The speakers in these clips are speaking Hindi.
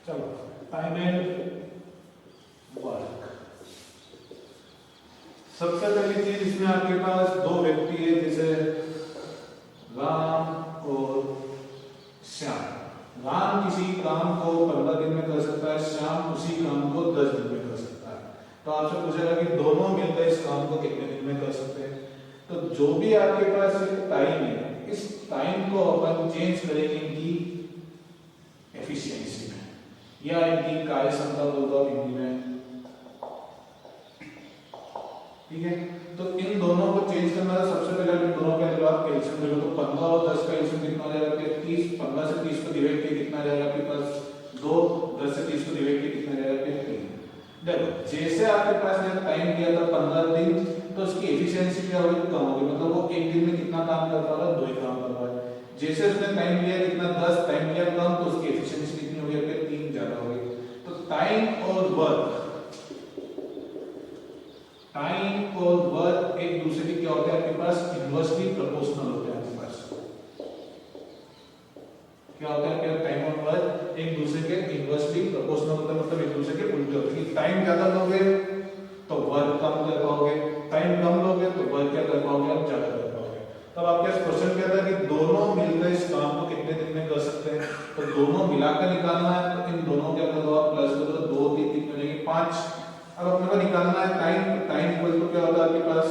चलो टाइम एंड वर्क। सबसे पहली चीज इसमें आपके पास दो व्यक्ति है, जैसे राम और श्याम। राम किसी काम को 15 दिन में कर सकता है, श्याम उसी काम को 10 दिन में कर सकता है। तो आपसे पूछेगा कि दोनों मिलकर इस काम को कितने दिन में कर सकते हैं। तो जो भी आपके पास टाइम है, इस टाइम को अपन चेंज करेंगे इनकी एफिशिएंसी में, या इनकी कार्य क्षमता बोलता हूं हिंदी में, ठीक है। तो इन दोनों को चेंज करना है। सबसे पहले इन दोनों का जब आप एलसीएम ले लो तो 15 और 10 का एलसीएम कितना हो जाएगा आपके 30। 15 से 30 को डिवाइड किया कितना जाएगा आपके पास 2। 10 से 30 को डिवाइड किया कितना जाएगा आपके 3। देखो जैसे आपके पास ने टाइम दिया था 15 दिन, तो उसकी एफिशिएंसी क्या होगी, कम होगी। मतलब वो एक दिन में कितना काम कर रहा है, 2 ही काम कर रहा है। जैसे उसने टाइम लिया कितना 10, टाइम लिया कम, तो उसकी एफिशिएंसी कितनी होगी आपके 3 ज्यादा होगी। तो टाइम और वर्क एक दूसरे के क्या होते हैं आपके पास, इनवर्सली प्रोपोर्शनल होते हैं आपके पास। क्या होता है कि टाइम और वर्क एक दूसरे के इनवर्सली प्रोपोर्शनल होते हैं, मतलब एक दूसरे के उल्टे होते हैं। टाइम ज्यादा लोगे तो वर्क कम कर पाओगे, टाइम कम लोगे तो वर्क क्या कर पाओगे, आप ज्यादा कर पाओगे। तब आपके पास क्वेश्चन क्या था कि दोनों मिलकर इस काम को कितने दिन में कर सकते हैं। तो दोनों मिलाकर निकालना है, तो इन दोनों क्या कर दो आप, प्लस कर दो, 2 3 3 बनेगी 5। अब अपने को निकालना है टाइम। टाइम इक्वल टू क्या होता है आपके पास,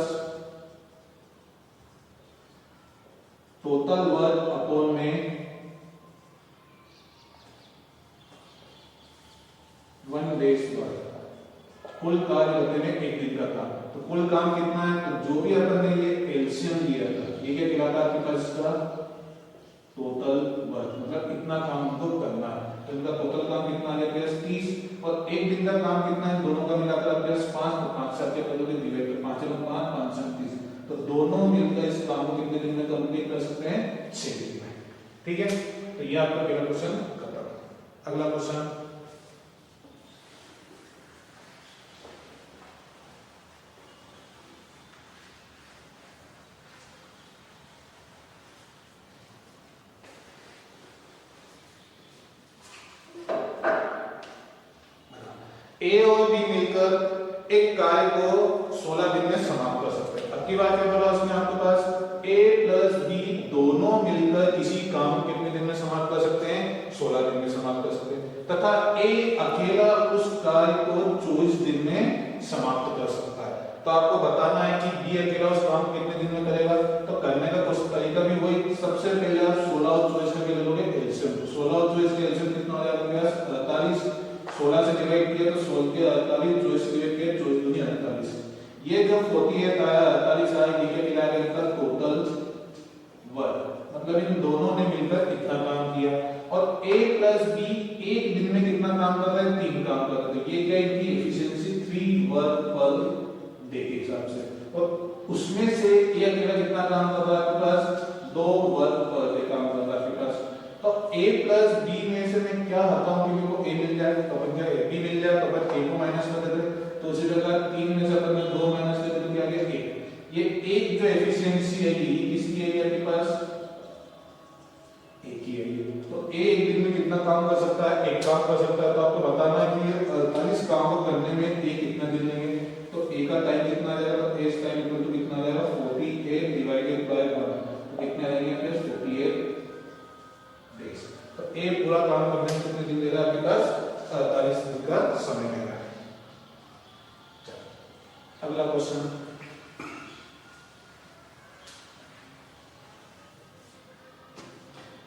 टोटल वर्क अपॉन में 1 डेज वर्क। कुल कार्य होते हैं 1 दिन का काम। तो कुल काम कितना है, तो जो भी अपन ने ये एलसीएम लिया था, ये क्या कहलाता है आपके पास, इसका टोटल वर्क। मतलब इतना काम हमको करना है, तो इनका टोटल काम कितना आ गया 30। और एक दिन का काम कितना है, दोनों का मिलाकर आपके पास 5। तो 5 से आपके करोगे डिवाइड कर 5 में 5 5 से 30। तो दोनों मिलकर इस काम को कितने दिन में कंप्लीट कर सकते हैं, 6 दिन में। ठीक है, तो ये आपका पहला क्वेश्चन खत्म। अगला क्वेश्चन, ए और बी मिलकर एक कार्य को 16 दिन में समाप्त कर सकते हैं। अब की बात क्या बोला उसने आपके पास, ए प्लस बी दोनों मिलकर किसी काम को कितने दिन में समाप्त कर सकते हैं, 16 दिन में समाप्त कर सकते हैं। तथा ए अकेला उस कार्य को 24 दिन में समाप्त कर सकता है। तो आपको बताना है कि बी अकेला उस काम को कितने दिन में करेगा। तो करने का कुछ तरीका भी वही, सबसे पहले आप 16 और 24 का ले लोगे एलसीएम। 16 और 24 का एलसीएम कितना हो जाएगा, 48। 16 से डिवाइड किया तो 16 के 48, 24 से डिवाइड किया 24 दूनी 48। ये जब 48 आया 48 आया, ये क्या मिला गया इनका टोटल वर्क। मतलब इन दोनों ने मिलकर कितना काम किया। और ए प्लस बी एक दिन में कितना काम कर रहा है, 3 काम कर रहे हैं। ये क्या इनकी एफिशिएंसी 3 वर्क पर डे के हिसाब से। और उसमें से ये अकेला कितना काम कर रहा है आपके पास, 2 वर्क पर डे काम कर रहा है आपके पास। तो a प्लस बी में से मैं क्या हटाऊं कि मेरे को a मिल जाए, तो अपन क्या b मिल जाए, तो अपन a को माइनस कर देते। तो उसी प्रकार 3 में से अपन 2 माइनस कर देते, क्या आ गया 1। ये एक जो एफिशिएंसी है ये किसकी है आपके पास, a की है ये। तो a एक दिन में कितना काम कर सकता है, 1 काम कर सकता है। तो आपको बताना है कि ये 48 काम को करने में a कितना दिन लेंगे। तो a का टाइम कितना आ जाएगा, तो a टाइम इक्वल टू कितना आ जाएगा, 48 डिवाइडेड बाय 1। तो कितने आ जाएंगे आपके 48 डेज। तो ए पूरा काम करने में कितने दिन लेगा आपके पास, 48 दिन का समय लेगा। अगला क्वेश्चन,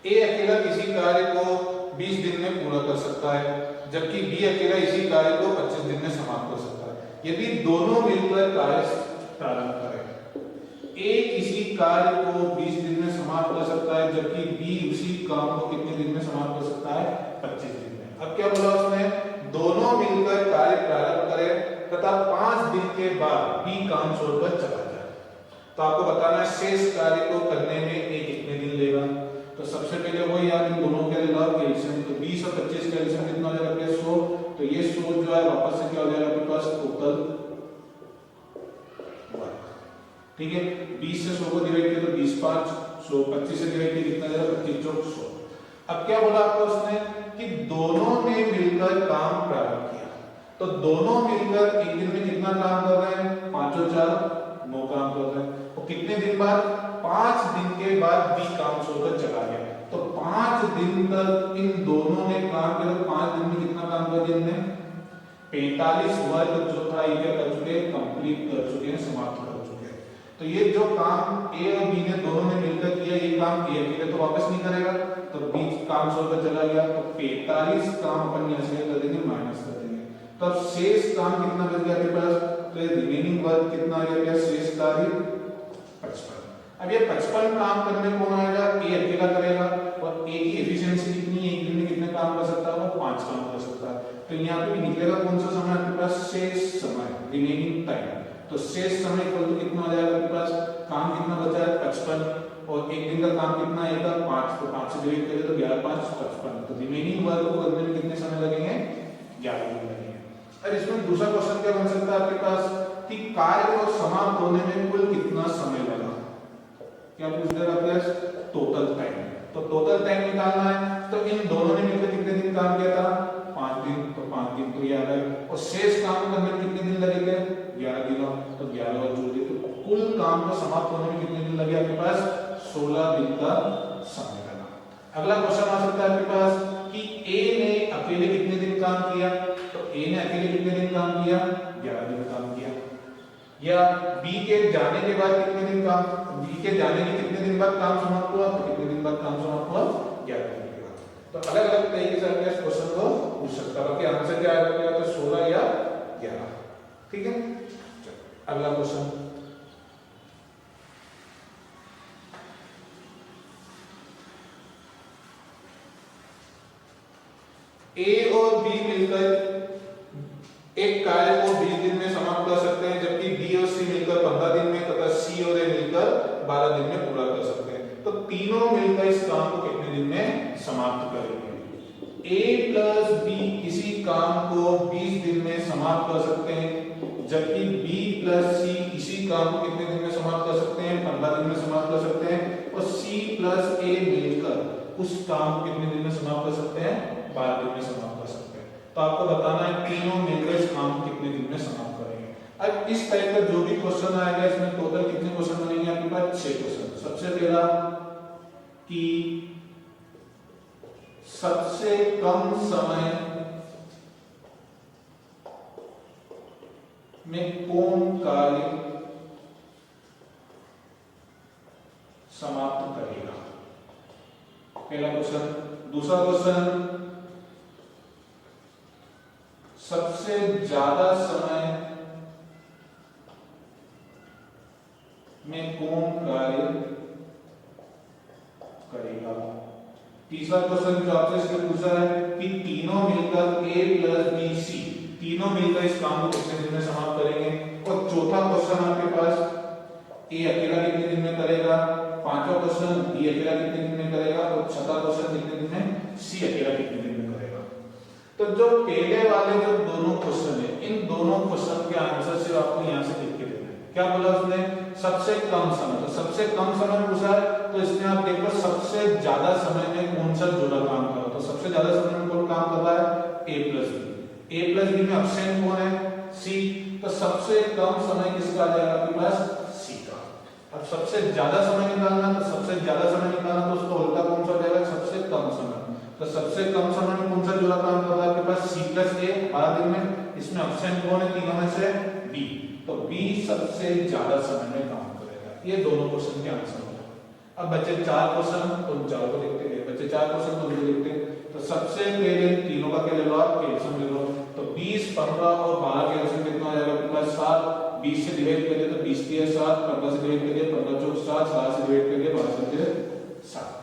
ए अकेला किसी कार्य को 20 दिन में पूरा कर सकता है, जबकि बी अकेला इसी कार्य को 25 दिन में समाप्त कर सकता है। यदि दोनों मिलकर कार्य प्रारंभ करें, ए किसी कार्य को 20 दिन में समाप्त कर सकता है, जबकि बी उसी काम को कितने दिन में समाप्त कर सकता है, 25 दिन में। अब क्या बोला उसने, दोनों मिलकर कार्य प्रारंभ करें तथा 5 दिन के बाद बी काम छोड़कर चला जाए। तो आपको बताना है शेष कार्य को करने में ए कितने दिन लेगा। तो सबसे पहले वही आप इन दोनों के एलसीएम, तो 20 और 25 का एलसीएम कितना हो जाएगा, 100। तो ये 100 जो है वापस से क्या हो जाएगा आपके पास, टोटल वर्क। ठीक है, 20 से 100 को डिवाइड किया तो 20 5 100, 25 से डिवाइड किया कितना जाएगा, 25 चौक 100। अब क्या बोला आपको उसने कि दोनों ने मिलकर मिलकर काम प्रारंभ किया। तो दोनों मिलकर एक दिन में कितना काम कर रहे हैं? 5 और 4 9 काम कर रहे हैं। और कितने दिन बाद? 5 दिन के बाद बी काम छोड़कर चला गया। तो 5 दिन तक इन दोनों ने काम किया। 5 दिन में कितना काम कर दिया इन्होंने? 45 वर्ग जो था ये कर चुके, कंप्लीट कर चुके हैं, समाप्त कर चुके हैं। तो ये जो काम ए और बी ने दोनों ने मिलकर किया, ये काम ए अकेले तो वापस नहीं करेगा, तो बी काम छोड़कर चला गया। तो 45 काम अपन यहां से कर देंगे, माइनस कर देंगे। तो अब शेष काम कितना बच गया आपके पास? तो ये रिमेनिंग वर्क कितना आ गया? शेष कार्य 55। अब ये 55 काम करने कौन आएगा? ए अकेला करेगा। और ए की एफिशिएंसी कितनी है? एक दिन में कितने काम कर सकता है? वो 5 काम कर सकता है। तो यहाँ पे भी निकलेगा कौन सा समय आपके पास? शेष समय, रिमेनिंग टाइम। तो शेष समय इक्वल टू कितना आ जाएगा आपके पास? काम कितना बचा है? 55। और एक दिन का काम कितना आएगा? 5। तो 5 से डिवाइड करें तो 11 5 55। तो रिमेनिंग वर्क को करने में कितने समय लगेंगे? 11 दिन लगेंगे। अब इसमें दूसरा क्वेश्चन क्या बन सकता है आपके पास कि कार्य को समाप्त होने में कुल कितना समय लगा? क्या पूछ रहा है आपके? Total time. तो टोटल टाइम निकालना है। तो इन दोनों ने मिलकर कितने दिन काम किया था? 5 दिन। तो 5 दिन तो याद है। और शेष काम करने में कितने दिन लगेंगे? 11 दिन। तो 11 और जोड़ दिए तो कुल काम को समाप्त होने में कितने दिन लगे आपके पास? 16 दिन का समय लगा। अगला क्वेश्चन आ सकता है आपके पास कि ए ने अकेले कितने दिन काम किया? तो ए ने अकेले कितने दिन काम किया? 11 दिन काम किया। या बी के जाने के बाद कितने दिन काम? बी के जाने के कितने दिन बाद काम समाप्त हुआ? तो कितने दिन बाद काम समाप्त हुआ? 11 दिन के बाद। तो अलग अलग तरीके से आपके इस क्वेश्चन को पूछ सकता है। बाकी आंसर क्या आएगा? तो 16 या 11। ठीक है, अगला क्वेश्चन। ए और बी मिलकर एक कार्य को 20 दिन में समाप्त कर सकते हैं, जबकि बी और सी मिलकर 15 दिन में तथा सी और ए मिलकर 12 दिन में पूरा कर सकते हैं। तो तीनों मिलकर इस काम को कितने दिन में समाप्त करेंगे? ए प्लस बी किसी काम को 20 दिन में समाप्त कर सकते हैं, जबकि बी प्लस सी इसी काम को कितने दिन में समाप्त कर सकते हैं? 15 दिन में समाप्त कर सकते हैं। और सी प्लस ए मिलकर उस काम को कितने दिन में समाप्त कर सकते हैं? 12 दिन में समाप्त कर सकते हैं। तो आपको बताना है तीनों मिलकर इस काम को कितने दिन में समाप्त करेंगे। अब इस टाइप का जो भी क्वेश्चन आएगा इसमें टोटल कितने क्वेश्चन बनेंगे आपके पास? 6 क्वेश्चन। सबसे पहला कि सबसे कम समय में कौन कार्य समाप्त करेगा? पहला क्वेश्चन। दूसरा क्वेश्चन, सबसे ज्यादा समय में कौन कार्य करेगा? तीसरा क्वेश्चन जो आपसे इसमें पूछा है कि तीनों मिलकर ए प्लस बी सी तीनों मिलकर इस काम को कितने दिन में समाप्त करेंगे? और चौथा क्वेश्चन आपके पास ए अकेला कितने दिन में करेगा? पांचवा क्वेश्चन बी अकेला कितने दिन में करेगा? और छठा क्वेश्चन कितने दिन में सी अकेला कितने दिन में करेगा? तो जो पहले वाले जो दोनों क्वेश्चन है, इन दोनों क्वेश्चन के आंसर सिर्फ आपको यहां से लिख के देना है। क्या बोला उसने? सबसे कम समय। तो सबसे कम समय पूछा है, तो इसमें आप देखो सबसे ज्यादा समय में कौन सा जुड़ा काम कर रहा है? तो सबसे ज्यादा समय में कौन काम कर रहा है? ए प्लस बी। ए प्लस बी में अब्सेंट कौन है? सी। तो सबसे कम समय किसका आ जाएगा आपके पास? सी का। अब सबसे ज्यादा समय निकालना, तो सबसे ज्यादा समय निकालना तो उसका उल्टा कौन सा हो जाएगा? सबसे कम समय। तो सबसे कम समय में कौन सा जुड़ा काम कर रहा है आपके पास? सी प्लस ए 12 दिन में। इसमें अब्सेंट कौन है तीनों में से? बी। तो बी सबसे ज्यादा समय में काम करेगा। ये दोनों क्वेश्चन के आंसर हो गए। अब बच्चे 4 क्वेश्चन, तो उन चारों को देखते हैं। बच्चे 4 क्वेश्चन तो देखते हैं। तो सबसे पहले तीनों का क्या ले लो आप? कैल्शियम ले लो। तो 20 15 और 12 कैल्शियम कितना आ जाएगा आपके पास? 7। 20 से डिवाइड करिए तो 20 3 7, 15 से डिवाइड करिए 15 4 7, 7 से डिवाइड करिए 12 से 7।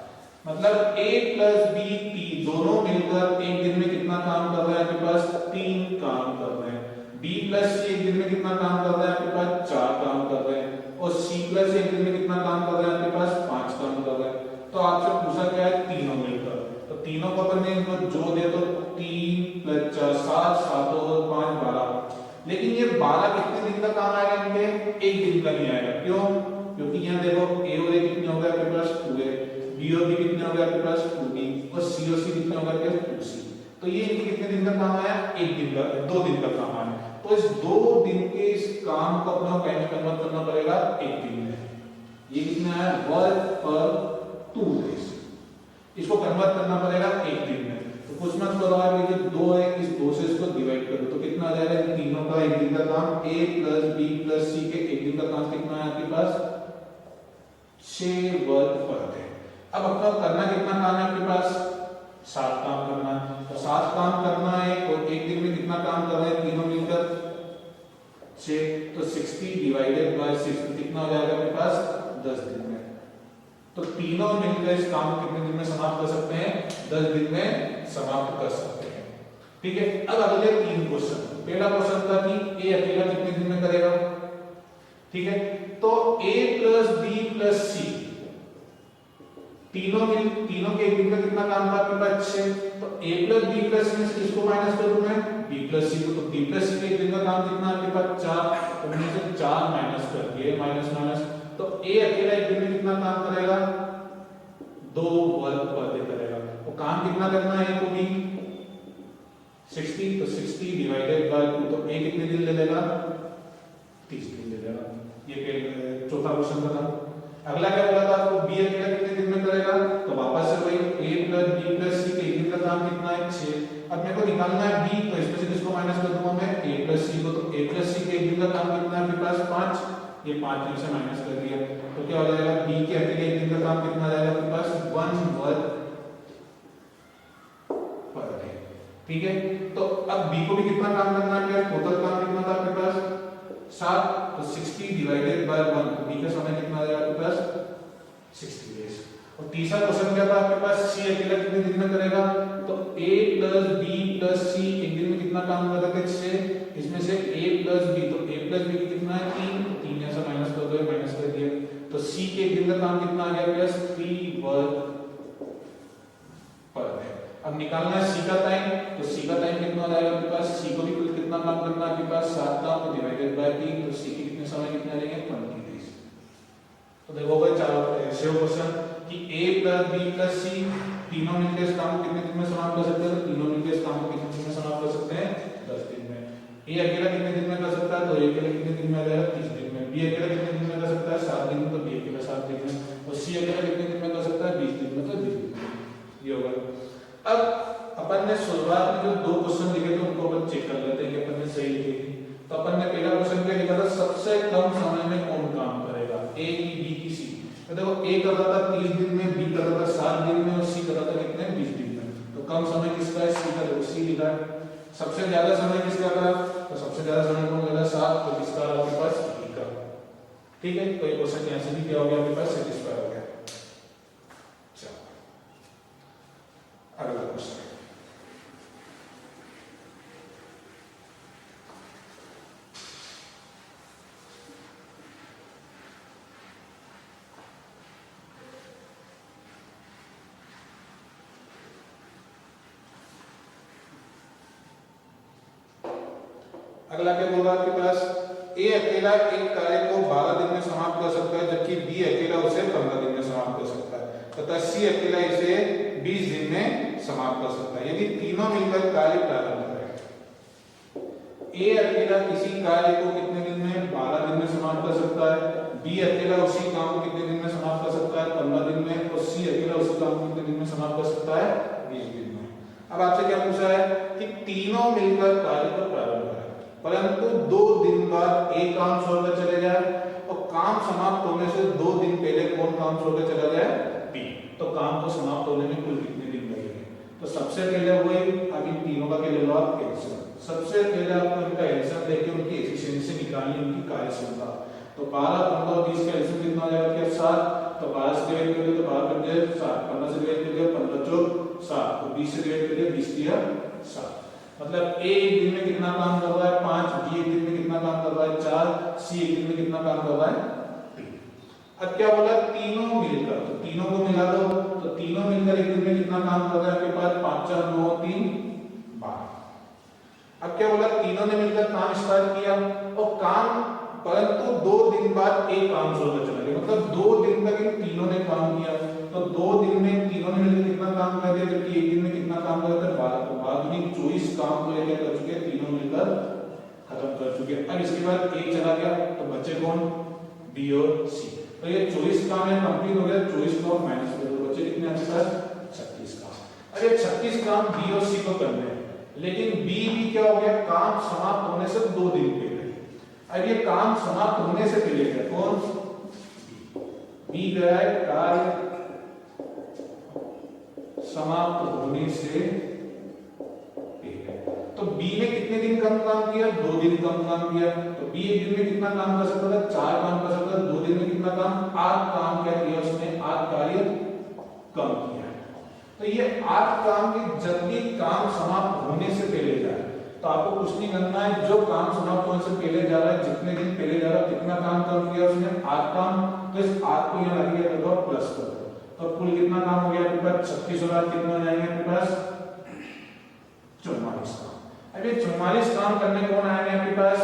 मतलब a प्लस b t दोनों मिलकर एक दिन में कितना काम कर रहे हैं आपके पास? 3 काम कर रहे हैं। b प्लस c एक दिन में कितना काम कर रहे हैं आपके पास? 4 काम कर रहे हैं। और c प्लस एक दिन में कितना काम कर रहे हैं आपके पास? 5 काम कर रहे हैं। तो आपसे पूछा क्या है? तीनों मिलकर। तो तीनों को अपन ने इनको जो दे तो 3 + 4 7 7 और 5 12। लेकिन ये 12 कितने दिन का काम आएगा इनके? एक दिन का नहीं आएगा। क्यों? क्योंकि यहाँ देखो a और a कितने हो गए आपके पास? 2a। बी और बी कितने हो गए आपके पास? 2b। और सी और सी कितने हो गए आपके? 2c। तो ये इनके कितने दिन का काम आया, एक दिन का, 2 दिन का काम आया। तो इस 2 दिन के इस काम को अपना टाइम कन्वर्ट करना पड़ेगा एक दिन में। ये कितना है, वर्क पर 2 डेज, इसको कन्वर्ट करना पड़ेगा एक दिन में। तो कुछ मत करो आप, ये जो 2 है इस 2 से इसको डिवाइड करो तो कितना आ जाएगा, इन तीनों का एक दिन का काम, a plus b plus c के एक दिन का काम कितना है आपके पास, 6 वर्क पर डे। अब अपना करना कितना काम है आपके पास, 7 काम करना है। तो 7 काम करना है और एक दिन में कितना काम कर रहे हैं तीनों मिलकर 6, तो 60 डिवाइडेड बाय 6 कितना हो जाएगा आपके पास, 10 दिन में। तो तीनों मिलकर इस काम को कितने दिन में समाप्त कर सकते हैं, 10 दिन में समाप्त कर सकते हैं। ठीक है, अब अगले 3 क्वेश्चन। पहला क्वेश्चन था कि ए अकेला कितने दिन में करेगा, ठीक है। तो a plus b plus c तीनों के एक दिन में कितना काम था आपके पास, 6। तो a plus b plus c में से किसको माइनस करूं मैं, b प्लस c को। तो b प्लस c के एक दिन का काम कितना आपके पास, 4। उनमें से 4 माइनस कर दिए, माइनस माइनस। तो a अकेला एक दिन में कितना काम करेगा, 2 वर्क पर डे करेगा। तो काम कितना करना है को भी 60, तो 60 डिवाइडेड बाय 2, तो a कितने दिन ले लेगा, 30 दिन ले लेगा। ये चौथा क्वेश्चन का था। अगला क्या बोला था आपको, b अकेला कितने दिन में करेगा, तो वापस से वही a plus b plus c के एक दिन का काम कितना है, 6। अब मेरे को निकालना है b, तो इसमें से किसको माइनस कर दूंगा मैं, a प्लस c को। तो a प्लस c के एक दिन का काम कितना है आपके पास, 5। ये 5 में से माइनस कर दिया तो क्या हो जाएगा, b के अकेले एक दिन का काम कितना आ जाएगा आपके पास, 1 वर्क पर डे। ठीक है, तो अब b को भी कितना काम करना है, टोटल काम कितना था आपके पास, 7। तो 60 डिवाइडेड बाय 1, तो b का समय कितना आ जाएगा आपके पास, 60 डेज। और तीसरा क्वेश्चन क्या था आपके पास, c अकेला कितने दिन में करेगा, तो a plus b plus c एक दिन में कितना काम कर रहे थे, 6। इसमें से a प्लस b, तो a प्लस b कितना है, 3 ऐसा माइनस कर दो, माइनस कर दिया। तो c के एक दिन का काम कितना आ गया प्लस 3 वर्क पर डे। अब निकालना है c का टाइम, तो c का टाइम कितना आ जाएगा आपके पास, c को भी कुल कितना काम करना है आपके पास, 7 काम, तो डिवाइडेड बाय 3, तो c के कितने समय कितने आ जाएंगे, 20 डेज। तो देखो भाई चार ऐसे क्वेश्चन कि a plus b plus c तीनों मिलकर इस काम को कितने दिन में समाप्त कर सकते हैं, तो तीनों मिलकर इस काम को कितने दिन में समाप्त कर सकते हैं, 10 दिन में। a अकेला कितने दिन में कर सकता है, तो a अकेला कितने दिन में आ जाएगा, 30 दिन में। b अकेला कितने दिन में कर सकता है, 7 दिन में, तो b अकेला 7 दिन में। और c अकेला कितने दिन में कर सकता है, 20 दिन में, तो 20 दिन में। ये होगा। अब अपन ने शुरुआत में जो 2 क्वेश्चन लिखे थे उनको अपन चेक कर लेते हैं कि अपन ने सही लिखे थे। तो अपन ने पहला क्वेश्चन क्या लिखा था, सबसे कम समय में कौन काम करेगा, a की b की c। तो देखो a कर रहा था 30 दिन में, b कर रहा था 7 दिन में और c कर रहा था कितने, 20 दिन में। तो कम समय किसका है, c का, तो c लिखा है। सबसे ज्यादा समय किसका था, तो सबसे ज्यादा समय कौन लगा, 7। तो किसका आपके पास, b का। ठीक है, तो ये क्वेश्चन यहां से भी क्या हो गया आपके पास, सेटिस्फाई हो गया। चलो अगला क्वेश्चन। अगला क्या बोल रहा है आपके पास, a अकेला एक कार्य को 12 दिन में समाप्त कर सकता है, जबकि b अकेला उसे 15 दिन में समाप्त कर सकता है, तथा c अकेला इसे 20 दिन में समाप्त कर सकता है। यदि तीनों मिलकर कार्य प्रारंभ करें, a अकेला किसी कार्य को कितने दिन में, 12 दिन में समाप्त कर सकता है, b अकेला उसी काम को कितने दिन में समाप्त कर सकता है, 15 दिन में, और c अकेला उसी काम को कितने दिन में समाप्त कर सकता है, 20 दिन में। अब आपसे क्या पूछा है कि तीनों मिलकर कार्य को प्रारंभ करें, परंतु 2 दिन बाद एक काम छोड़कर चले जाए, और काम समाप्त होने से 2 दिन पहले कौन काम छोड़कर चला जाए, b। तो काम को समाप्त होने में कुल कितने दिन लगेंगे, तो सबसे पहले वही अभी तीनों का क्या ले लो आप, एलसीएम। सबसे पहले आपको इनका एलसीएम लेके उनकी एफिशिएंसी निकालनी, उनकी कार्यक्षमता। तो 12, 15 और 20 का एलसीएम कितना आ जाएगा, 7। तो 12 से डिवाइड करेंगे तो 12 कर दिया 7, 15 से डिवाइड कर दिया 15 चौक 7, तो 20 से डिवाइड कर दिया 20 दिया 7। मतलब a एक दिन में कितना काम कर रहा है, 5, b एक दिन में कितना काम कर रहा है, 4, c एक दिन में कितना काम कर रहा है, 3। अब क्या बोला, तीनों मिलकर, तो तीनों को मिला दो, तो तीनों मिलकर एक दिन में कितना काम कर रहा है आपके पास, 5, 4, 9, 3, 12। अब क्या बोला, तीनों ने मिलकर काम स्टार्ट किया, और काम परंतु 2 दिन बाद एक काम छोड़कर चला गया, मतलब 2 दिन तक इन तीनों ने काम किया। तो 2 दिन में तीनों ने मिलकर कितना काम कर दिया, जबकि एक दिन में कितना काम कर दिया, 12। तो 12 बाकी 24 काम को लेकर कर चुके हैं, तीनों मिलकर खत्म कर चुके हैं। अब इसके बाद एक चला गया तो बच्चे कौन, बी और सी। तो ये 24 काम है कंप्लीट हो गया, 24 को माइनस कर दो, बच्चे कितने आपके पास 36 काम। अब ये 36 काम बी और सी को करने हैं, लेकिन बी भी क्या हो गया, काम समाप्त होने से 2 दिन पहले। अब ये काम समाप्त होने से पहले गया कौन, बी गया है कार्य समाप्त होने से पहले। तो बी ने कितने दिन कम काम किया, 2 दिन कम काम किया। तो बी एक दिन में कितना काम कर सकता था, 4 काम कर सकता था। 2 दिन में कितना काम, 8 काम क्या किया उसने, 8 कार्य कम किया। तो ये 8 काम के जब भी काम समाप्त होने से पहले जाए, तो आपको कुछ नहीं करना है, जो काम समाप्त होने से पहले जा रहा है, जितने दिन पहले जा रहा है, कितना काम कम किया उसने, 8 काम। तो इस 8 को यहां लग गया तो प्लस कर दो, तो कुल कितना काम हो गया आपके पास 36 और 8 कितना हो जाएंगे आपके पास 44 काम। अब ये 44 काम करने कौन आएंगे आपके पास,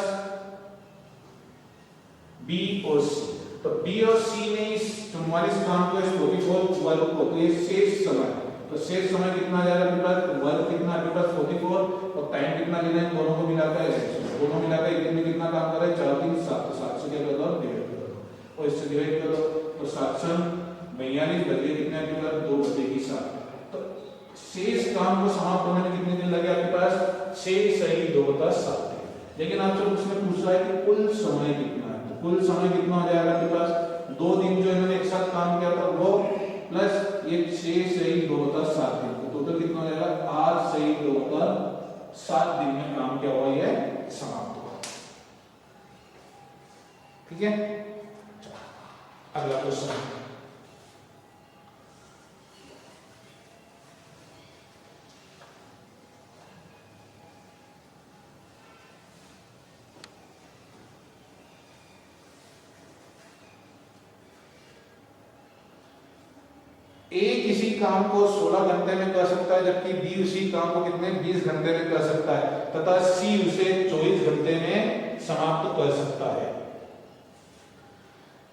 बी और सी। तो बी और सी ने इस 44 काम को, इस 44 वर्ग को, तो ये शेष समय, तो शेष समय कितना आ जाएगा आपके पास, वर्ग कितना आपके पास 44 और टाइम कितना लेना है, दोनों को मिलाकर दोनों मिलाकर एक दिन में कितना काम कर रहा है, 4 दिन 7, तो 7 से क्या कर दो डिवाइड कर दो और इससे डिवाइड करो, तो 742 बदले कितने आपके पास 2 बटे की 7। तो शेष काम को समाप्त होने में कितने दिन लगे आपके पास, 6 सही 2 बटा 7। लेकिन आपसे उसने पूछा है कि कुल समय कितना है, तो कुल समय कितना हो जाएगा आपके पास, 2 दिन जो इन्होंने एक साथ काम किया था वो प्लस ये 6 सही 2 बटा 7 दिन, तो टोटल कितना हो जाएगा 8 सही 2 बटा 7 दिन में काम क्या हुआ, ये समाप्त हुआ। ठीक है, अगला क्वेश्चन। ए किसी काम को 16 घंटे में कर सकता है, जबकि बी उसी काम को कितने 20 घंटे में कर सकता है, तथा सी उसे 24 घंटे में समाप्त कर सकता है।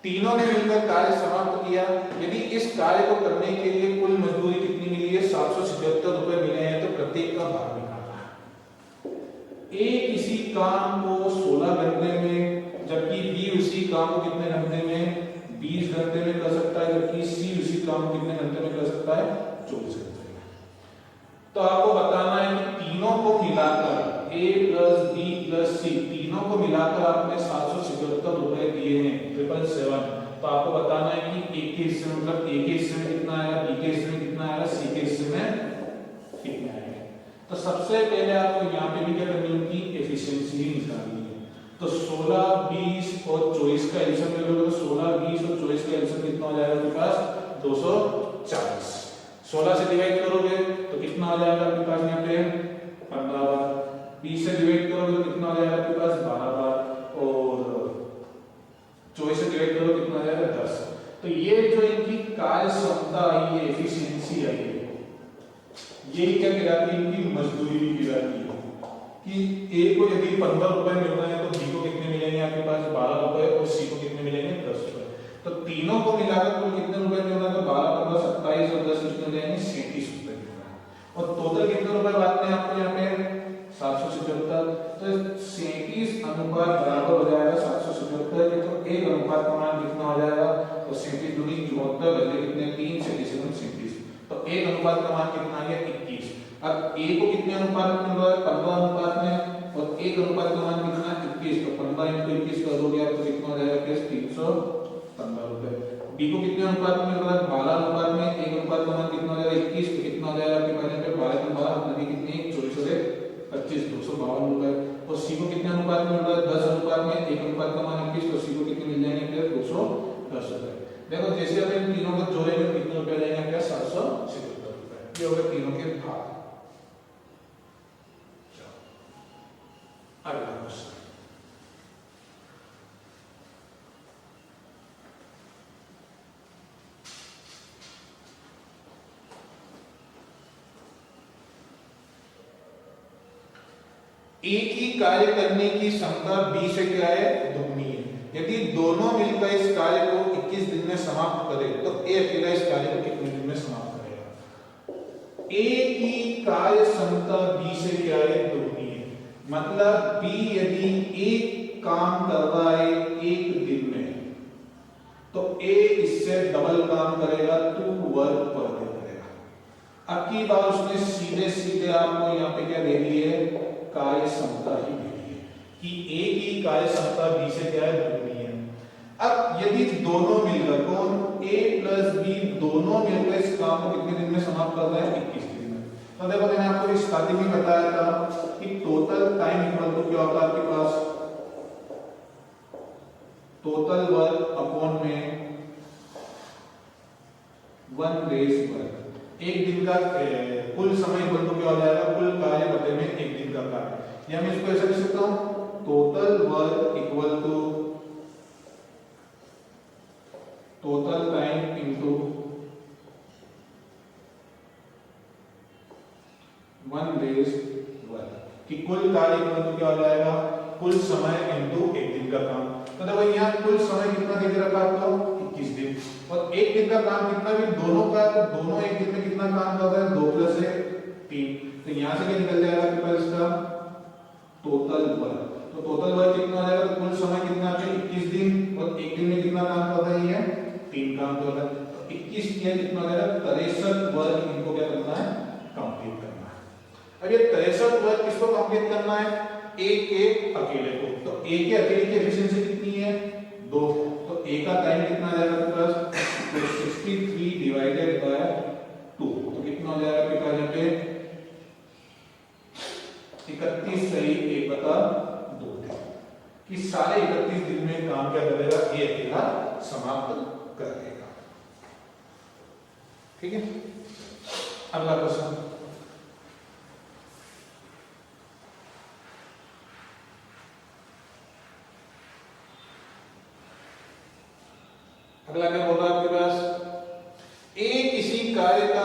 तीनों ने मिलकर कार्य समाप्त किया। यदि इस कार्य को करने के लिए कुल मजदूरी कितनी मिली है, 777 रुपए मिले हैं, तो प्रत्येक का भाग निकालना है। ए किसी काम को 16 घंटे में, जबकि बी उसी काम को कितने घंटे में 20 घंटे में कर सकता है, जबकि सी उसी काम को कितने घंटे में कर सकता है 24 घंटे में। तो आपको बताना है कि तीनों को मिलाकर ए प्लस बी प्लस सी, तीनों को मिलाकर आपने 777 रुपए दिए हैं 777। तो आपको बताना है कि ए के हिस्से में, मतलब ए के हिस्से में कितना आएगा, बी के हिस्से में कितना आएगा, सी के हिस्से में कितना आएगा। तो सबसे पहले आपको यहाँ पे भी क्या करनी होगी, एफिशिएंसी निकालनी है। तो 16, 20 और 24 का एलसीएम ले लोगे, तो 16, 20 और 24 का एलसीएम कितना हो जाएगा आपके पास 240। 16 से डिवाइड करोगे तो कितना हो जाएगा आपके पास यहाँ पे 15 बार, 20 से डिवाइड करोगे तो कितना हो जाएगा आपके पास 12 बार, और 24 से डिवाइड करोगे कितना हो जाएगा 10। तो ये जो इनकी कार्य क्षमता आई है, एफिशिएंसी आई है, यही क्या कहलाती है, इनकी मजदूरी भी कहलाती है। कि ए को यदि 15 रुपए मिल रहे हैं तो बी को कितने मिलेंगे आपके पास 12 रुपए, और सी को कितने मिलेंगे 10 रुपए। तो तीनों को मिलाकर कुल कितने रुपए मिल रहा है, तो 12, 15, 27 और 10 कितने हो जाएंगे 37 रुपए मिल रहा है। और टोटल कितने रुपए बांटने हैं आपको यहाँ पे 777। तो 37 अनुपात बराबर हो जाएगा 777। तो एक अनुपात का मान कितना हो जाएगा, तो 37 दूनी 74 बदले कितने 3 से 37। तो एक अनुपात का मान कितना आ गया 21। अब ए को कितने अनुपात में मिल रहा है 15 अनुपात में, और एक अनुपात का मान कितना 21। तो 15 × 21 कर दोगे आपको कितना हो जाएगा 315 रुपए। बी को कितने अनुपात में मिल रहा है 12 अनुपात में, एक अनुपात का मान कितना हो जाएगा 21। तो कितना हो जाएगा आपके पास पे 12 × 12 मतलब कितने 24 और 25 252 रुपए। और सी को कितने अनुपात में मिल रहा है 10 अनुपात में, एक अनुपात का मान 21। तो सी को कितने मिल जाएंगे फिर 210 रुपए। देखो जैसे अपन तीनों को जोड़ेंगे कितने रुपए आ जाएंगे क्या 777 रुपए। ये हो गए तीनों के भाग। अगला क्वेश्चन। एक ही कार्य करने की क्षमता बी से क्या है दुगनी है। यदि दोनों मिलकर इस कार्य को 21 दिन में समाप्त करें तो ए अकेला इस कार्य को कितने दिन में समाप्त करेगा। ए की कार्य क्षमता बी से क्या है, दोगुनी है। मतलब बी यदि एक काम कर रहा है एक दिन में, तो ए इससे डबल काम करेगा, 2 वर्क पर डे करेगा। अब की बार उसने सीधे सीधे आपको यहाँ पे क्या दे दी है, कार्य क्षमता ही दे दी है कि ए की कार्य क्षमता बी से क्या है, दोगुनी है। अब यदि दोनों मिलकर, कौन, ए प्लस बी दोनों मिलकर इस काम को कितने दिन में समाप्त कर रहे हैं, 21 दिन में। तो देखो मैंने आपको स्टार्टिंग में बताया था कि टोटल टाइम इक्वल टू क्या होता है आपके पास, टोटल वर्क अपॉन में 1 डेज वर्क। एक दिन का कुल समय इक्वल टू क्या हो जाएगा, कुल कार्य बटे में एक दिन का कार्य। या मैं इसको ऐसे लिख सकता हूं, total work equal to total time into 1 days work, कि कुल कार्य इक्वल टू क्या हो जाएगा, कुल समय इंटू एक दिन का काम। तो देखो यहाँ कुल समय कितना दे के रखा आपको, 21 दिन, और एक दिन का काम कितना भी, दोनों का, दोनों एक दिन में कितना काम कर रहे हैं, 2 + 3। तो यहाँ से क्या निकल जाएगा आपके पास इसका टोटल वर्क। तो टोटल वर्क कितना हो जाएगा, कुल समय कितना है, 21 दिन, और एक दिन में कितना काम कर रही है, 3 काम कर रहा है। तो 21 किया कितना हो जाएगा, 63 वर्क इनको क्या करना है, कंप्लीट करना है। अब ये 63 वर्क किसको कंप्लीट करना है, ए के अकेले को। तो ए के अकेले की एफिशिएंसी कितनी है, 2। तो ए का टाइम कितना आ जाएगा आपके पास, तो 63 डिवाइडेड बाय 2, तो कितना हो जाएगा आपके पास, यहाँ पे 31 सही 1/2 दिन, कि सारे 31 दिन में काम क्या करेगा, ये अकेला समाप्त कर देगा। ठीक है, अगला क्वेश्चन। अगला क्या बोल रहा है आपके पास, ए किसी कार्य का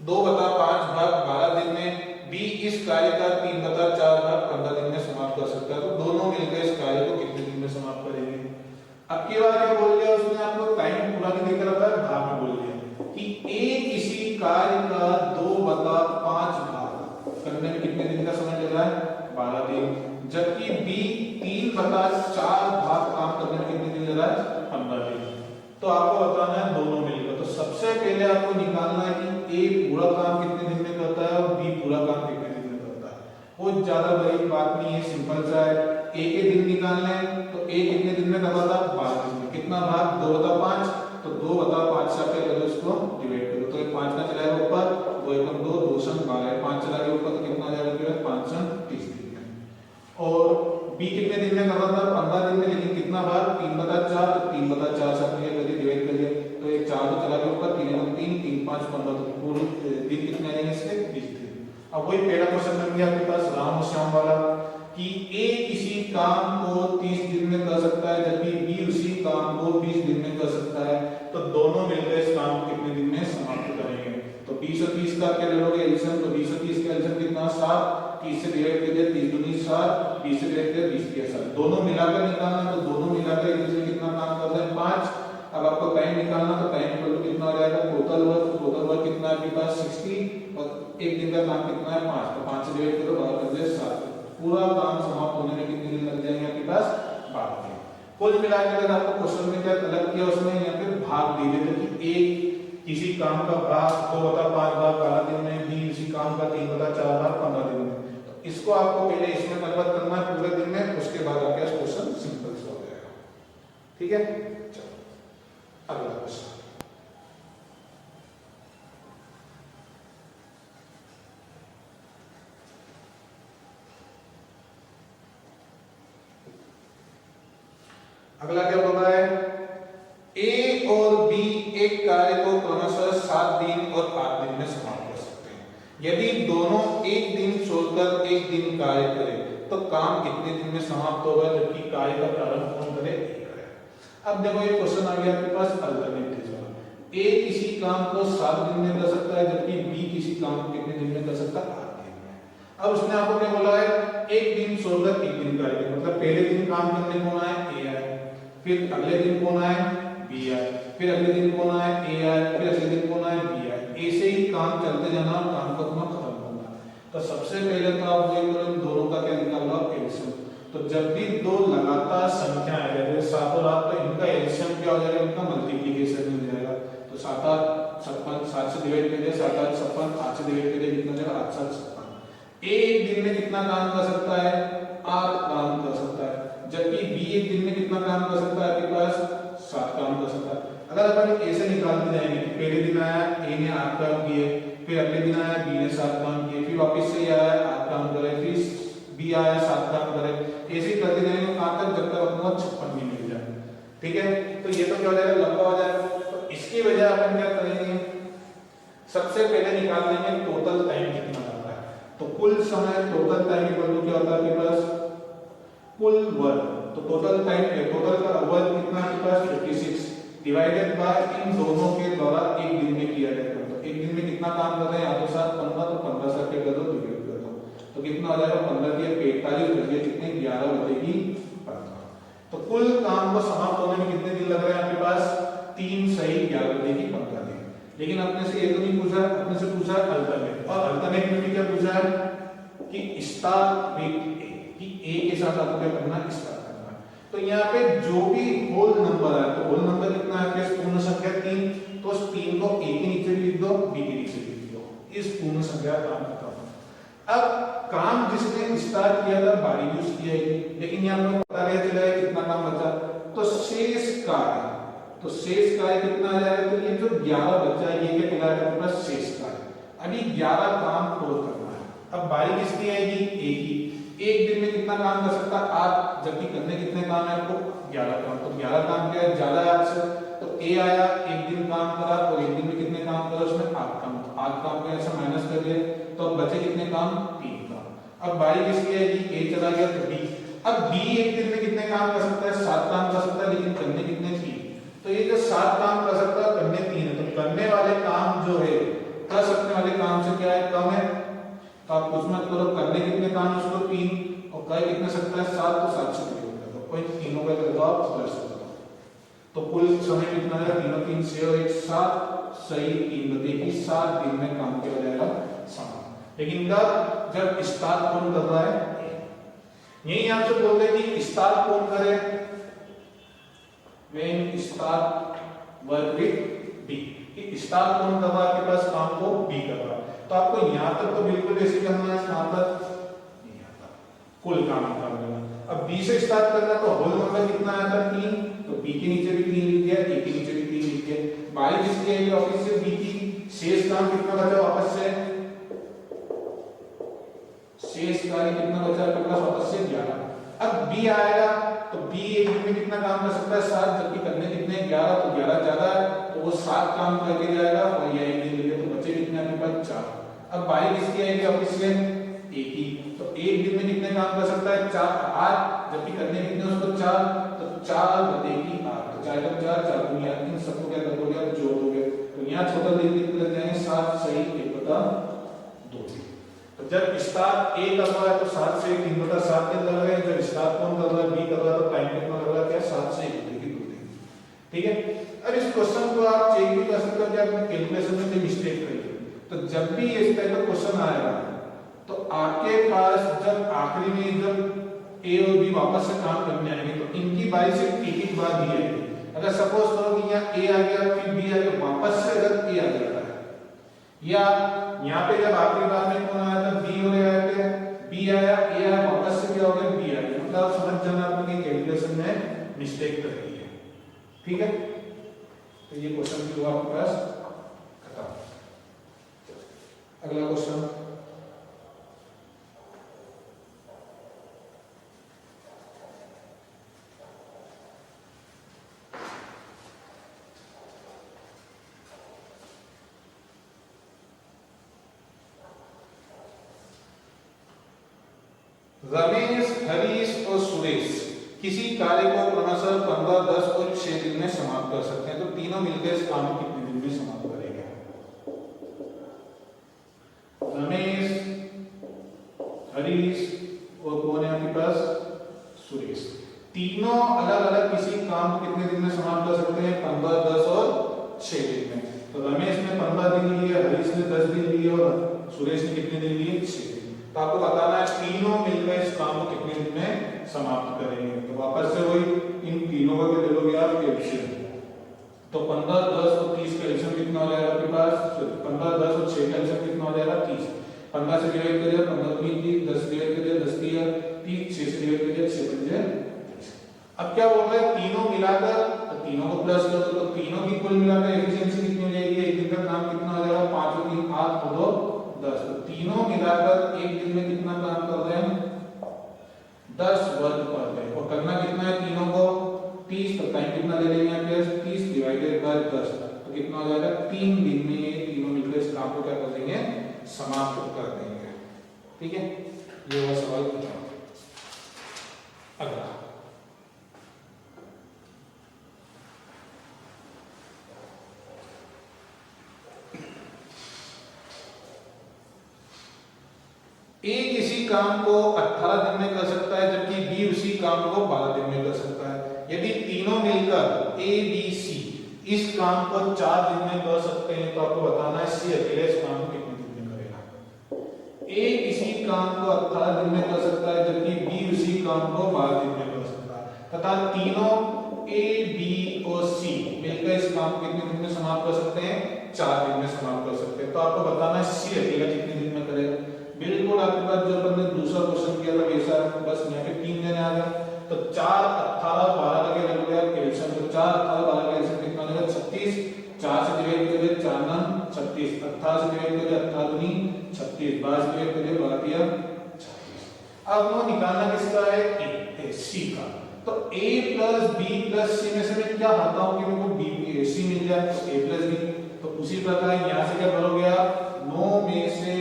2/5 भाग 12 दिन में, बी इस कार्य का 3/4 भाग 15 दिन में समाप्त कर सकता है। तो दोनों मिलकर इस कार्य को कितने दिन में समाप्त करेंगे। अब की बार क्या बोल दिया उसने, आपको टाइम पूरा नहीं देकर रखा है, भाग में बोल दिया कि ए किसी कार्य का 2/5 भाग करने में कितने दिन का समय लग रहा है, 12 दिन, जबकि बी 3/4 भाग काम करने में कितने दिन लग रहा है, 15 दिन। तो आपको बताना है दोनों मिलकर। तो सबसे पहले आपको निकालना है कि ए पूरा काम कितने दिन में करता है और बी पूरा काम कितने दिन में करता है। वो ज्यादा बड़ी बात नहीं है, सिंपल सा है। ए के दिन निकालने, तो ए कितने दिन में करता था, 12 दिन में। कितना भाग, 2/5, तो 2/5 से क्या करो, इसको डिवाइड करो, तो 5 का चलाएगा ऊपर, 2 × 2 2 × 12, 5 चला गया ऊपर, तो कितना आ जाएगा, 5 × 30 दिन में। और बी कितने दिन में कर रहा था, 15 दिन में, लेकिन कितना भाग, 3/4, तो 3/4 से अपने करिए डिवाइड करिए, तो एक 4 तो चला गया ऊपर, 3 × 3 3 5 15, तो पूरे दिन कितने आ जाएंगे इसके, 20 दिन। अब वही पहला क्वेश्चन बन गया आपके पास राम और श्याम वाला, कि ए किसी काम को 30 दिन में कर सकता है, जबकि बी उसी काम को 20 दिन में कर सकता है। तो दोनों मिलकर इस काम को कितने दिन में समाप्त करेंगे। तो 20 और 30 का क्या ले लोगे एडिशन, तो 20 और 30 का एडिशन कितना, 7, 30 से डिवाइड कर दिया, 30 दूनी 7, 20 से डिवाइड किया, 20 किया 7, दोनों मिलाकर निकालना, तो दोनों मिलाकर एक दूसरे कितना काम कर रहे हैं, 5। अब आपको टाइम निकालना, तो टाइम इक्वल टू कितना हो जाएगा, टोटल वर्क कितना है आपके पास, 60, और एक दिन का काम कितना है, 5, तो 5 से डिवाइड करो, 12 कर दिया 7, पूरा काम समाप्त होने में कितने दिन लग जाएंगे आपके पास, 12 दिन। कुल मिलाकर अगर आपको क्वेश्चन में क्या अलग किया, उसमें यहाँ पे भाग दे देते कि एक किसी काम का भाग 2/5 भाग 12 दिन में, बी इसी काम का 3/4 भाग 15 दिन में। तो इसको आपको पहले इसमें कन्वर्ट करना है पूरे दिन में, उसके बाद आपका क्वेश्चन सिंपल हो जाएगा। ठीक है, चलो अगला क्वेश्चन। अगला क्या बोल रहा है, ए और बी एक कार्य को क्रमशः 7 दिन और 8 दिन में समाप्त कर सकते हैं। यदि दोनों एक दिन छोड़कर एक दिन कार्य करें, तो काम कितने दिन में समाप्त होगा, जबकि कार्य का प्रारंभ कौन करे, ए करे। अब देखो ये क्वेश्चन आ गया आपके पास अल्टरनेटिव वाला, ए किसी काम को 7 दिन में कर सकता है, जबकि बी किसी काम को कितने दिन में कर सकता है, 8 दिन में। अब उसने आपको क्या बोला है, एक दिन छोड़कर एक दिन कार्य, मतलब पहले दिन काम करने कौन आए, ए आए, फिर अगले दिन कौन आए, बी आए, फिर अगले दिन कौन आए, ए आए, फिर अगले दिन कौन आए, बी आए। ऐसे ही काम चलते जाना और काम को अपना खत्म करना। तो सबसे पहले तो आप वही करो, इन दोनों का क्या निकाल लो एलसीएम। तो जब भी दो लगातार संख्या आ जाए 7 और 8, तो इनका एलसीएम क्या हो जाएगा, इनका मल्टीप्लिकेशन हो जाएगा। तो 7 8 56, 7 से डिवाइड कर दिया 7 8 56, 8 से डिवाइड कर दिया कितना हो जाएगा 8 7 56। एक दिन में कितना काम कर सकता है, 8 काम कर सकता है। जबकि बी एक दिन में कितना काम कर सकता है, आपके पास 7 काम कर सकता है। अगर अपन ऐसे निकालते जाएंगे, पहले दिन आया ए ने 8 काम किए, फिर अगले दिन आया बी ने 7 काम किए, फिर वापस से आया 8 काम करे, फिर बी आया 7 काम करे, ऐसे करते जाएंगे कहां तक, जब तक अपना 56 नहीं मिल जाए। ठीक है, तो ये तो क्या हो जाएगा, लंबा हो जाएगा। तो इसकी वजह अपन क्या करेंगे, सबसे पहले निकाल लेंगे टोटल टाइम कितना लगता है। तो कुल समय टोटल टाइम इक्वल टू क्या होता है आपके पास, कुल वर्क। तो टोटल टाइम टोटल का वर्क कितना आपके पास 56 डिवाइडेड बाय इन दोनों के द्वारा एक दिन में किया जाएगा। तो एक दिन में कितना काम कर रहे हैं, यहाँ तो 7 15, तो 15 से क्या कर दो डिवाइड कर दो, तो कितना हो जाएगा 15 के 45 बजे कितने 11 बजेगी 15। तो कुल काम को समाप्त होने में कितने दिन लग रहे हैं आपके पास, 3 सही 11 बजेगी 15 दिन। लेकिन अपने से ये तो नहीं पूछा, अपने से पूछा अल्टरनेट, और अल्टरनेट में भी क्या पूछा है कि स्टार विथ ए, कि ए के साथ आपको क्या करना है, स्टार करना है। तो यहाँ पे जो भी होल नंबर है, तो होल नंबर कितना है, पूर्ण संख्या 3, तो उस 3 को ए के नीचे भी लिख दो, बी के नीचे भी लिख दो, इस पूर्ण संख्या का काम खत्म। अब काम जिसने स्टार्ट किया था बारी भी उसकी आएगी, लेकिन यहाँ पे पता नहीं चला है कितना काम बचा, तो शेष कार्य, तो शेष कार्य कितना आ जाएगा, तो ये जो 11 बचा है ये क्या कहलाएगा आपके पास शेष कार्य। अभी 11 काम पूरा करना है। अब बारी किसकी आएगी, ए की। एक दिन में कितना काम कर सकता है 8, जबकि करने कितने काम है आपको 11 काम। तो 11 काम क्या है, ज्यादा है आपसे, तो ए आया एक दिन काम करा, और एक दिन में कितने काम करा, उसमें 8 काम। 8 काम का ऐसा माइनस कर दिया, तो अब बचे कितने काम, 3 काम। अब बारी किसकी आएगी, ए चला गया तो बी। अब बी एक दिन में कितने काम कर सकता है, 7 काम कर सकता है, लेकिन करने कितने 3। तो ये जो 7 काम कर सकता है, करने 3 है, तो करने वाले काम जो है कर सकने वाले काम से क्या है, कम है। तो आप कुछ मत करो, करने कितने काम उसको 3, और कर कितने सकता है 7, तो 7 से डिवाइड कर दो, कोई तीनों का कर दो आप प्लस कर दो। तो कुल समय कितना है, 3 3 6 और 1 7, सही 3 बजेगी 7 दिन में काम किया जाएगा समाप्त। लेकिन जब स्टार्ट कौन कर रहा है, यही आपसे बोल रहे कि स्टार्ट कौन करे, when start work with B, कि स्टार्ट कौन कर रहा है आपके पास काम को, बी कर रहा है। तो आपको यहां तक तो बिल्कुल ऐसे करना है, यहां तक नहीं आता, कुल काम निकालना। अब बी से स्टार्ट करना, तो होल नंबर कितना आया था 3, तो बी के नीचे भी 3 लिख दिया, ए के नीचे भी 3 लिख दिया। बारी किसकी आएगी ऑफिस से, बी की। शेष काम कितना बचा वापस से, शेष कार्य कितना बचा आपके पास वापस से 11। अब बी आएगा, तो बी एक दिन में कितना काम कर सकता है 7, जबकि करने कितने 11, तो 11 ज्यादा है, तो वो 7 काम करके जाएगा, और ये एक दिन ले तो बचे कितने आपके पास 4। अब बारी किसकी आएगी ऑफिस से, ए की। तो एक दिन में कितने काम कर सकता है 4 8, जबकि करने कितने उसको 4, तो 4 बटेगी 8, तो 4 का 4 4 दूनी 8, इन सबको क्या कर दोगे आप जोड़ दोगे, तो यहाँ छोटा दिन कितने लग जाएंगे 7 सही 1/2 दिन। तो जब स्टार्ट ए कर रहा है तो 7 से 3/7 दिन लग रहे हैं, जब स्टार्ट कौन कर रहा है, बी कर रहा है, तो टाइम कितना लग रहा है, क्या 7 से 1 दिन की 2 दिन। ठीक है, अब इस क्वेश्चन को आप चेक भी कर सकते हो कि आपने कैलकुलेशन में कोई मिस्टेक करी। तो जब भी इस टाइप का क्वेश्चन आएगा, तो आपके पास जब आखिरी में जब ए और बी वापस से काम करने आएंगे, तो इनकी बारी से एक एक बार दी आएगी। अगर सपोज करो कि यहाँ ए आ गया, फिर बी आ गया, वापस से अगर ए आ जाता है, या यहाँ पे जब आखिरी बार में कौन आया था, बी और ए आए थे, बी आया, ए आया, वापस से क्या हो गया, बी आ गया। मतलब आप समझ जाना आपने कैलकुलेशन में मिस्टेक कर दी है। ठीक है, तो ये क्वेश्चन की हुआ आपके पास खत्म। अगला क्वेश्चन, रमेश, हरीश और सुरेश किसी कार्य को क्रमशः 15 10 और 6 दिन में समाप्त कर सकते हैं, तो तीनों मिलकर इस काम को कितने दिन में समाप्त करेंगे। रमेश, हरीश और कौन है आपके पास, सुरेश, तीनों अलग अलग किसी काम को कितने दिन में समाप्त कर सकते हैं, 15 10 और 6 दिन में। तो रमेश ने 15 दिन लिए, हरीश ने 10 दिन लिए और सुरेश ने कितने दिन लिए? 6 दिन। तो आपको बताना है तीनों मिलकर इस काम को कितने दिन में समाप्त करेंगे। तो वापस से वही इन तीनों को ले लोगे आप एलसीएम। तो 15, 10 और 30 का एलसीएम कितना हो जाएगा आपके पास? 15, 10 और 6 का एलसीएम कितना हो जाएगा? 30। 15 से डिवाइड करिए 15 दूनी 30, 10 से डिवाइड करिए 10 दिया 30, 6 से डिवाइड करिए 6 पंजे 30। अब क्या बोल रहा है? तीनों मिलाकर, तो तीनों को प्लस कर दो, तो तीनों की कुल मिलाकर एफिशिएंसी कितनी हो जाएगी? एक दिन का काम कितना हो जाएगा? 5 और 3 8 और 2 10। तो तीनों मिलाकर एक दिन में कितना काम कर रहे हैं? 10 वर्ग पर डे। और करना कितना है तीनों को? 30। तो टाइम कितना ले लेंगे आपके? 30 डिवाइडेड बाय 10। तो कितना हो जाएगा? 3 दिन में ये तीनों मिलकर इस काम को क्या कर देंगे? समाप्त कर देंगे। ठीक है, ये वाला सवाल खत्म। अगला ए किसी काम को 18 दिन में कर सकता है जबकि बी उसी काम को 12 दिन में कर सकता है। यदि तीनों मिलकर ए बी सी इस काम को 4 दिन में कर सकते हैं तो आपको बताना है सी अकेले इस काम को कितने दिन में करेगा। ए किसी काम को 18 दिन में कर सकता है जबकि बी उसी काम को 12 दिन में कर सकता है तथा तीनों ए बी और सी मिलकर इस काम को कितने दिन में समाप्त कर सकते हैं? 4 दिन में समाप्त कर सकते हैं। तो आपको बताना है सी अकेला कितने दिन में करेगा। बिल्कुल आपके पास जो अपन ने दूसरा क्वेश्चन किया था वैसा, बस यहाँ पे 3 देने आ गए। तो 4 18 12 का क्या लगेगा कैल्शियम? तो 4 18 12 का कैल्शियम कितना लगेगा? 36। 4 से डिवाइड करिए 4 9 36, 18 से डिवाइड करिए 18 दूनी 36, 12 से डिवाइड करिए 12 दिया 36। अब वो निकालना किसका है? ए सी का। तो a plus b plus c में से मैं क्या हटाता हूं कि मेरे को b सी मिल जाए? तो a प्लस b। तो उसी प्रकार यहां से क्या करोगे आप? 9 में से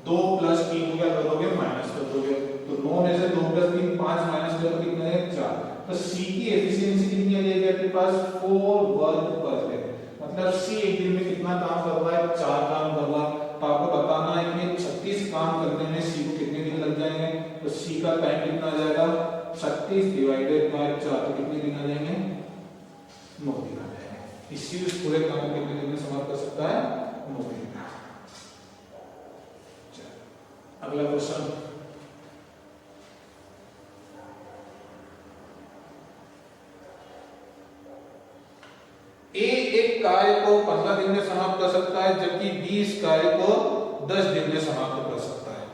2 प्लस 3 को क्या कर दोगे? माइनस कर दोगे। तो 9 में से 2 प्लस 3 5 माइनस करो कितना है? 4। तो C की एफिशिएंसी कितनी आ जाएगी आपके पास? 4 वर्ग पर डे। मतलब C एक दिन में कितना काम कर रहा है? 4 काम कर रहा है। तो आपको बताना है कि 36 काम करने में C को कितने दिन लग जाएंगे? तो C का टाइम कितना आ जाएगा? 36 डिवाइडेड बाय 4। तो कितने दिन आ जाएंगे? 9 दिन आ जाएंगे। इसी उस पूरे काम को कितने दिन में समाप्त कर सकता है? 9 दिन। अगला क्वेश्चन, ए एक कार्य को 15 दिन में समाप्त कर सकता है जबकि बी इस कार्य को 10 दिन में समाप्त कर सकता है।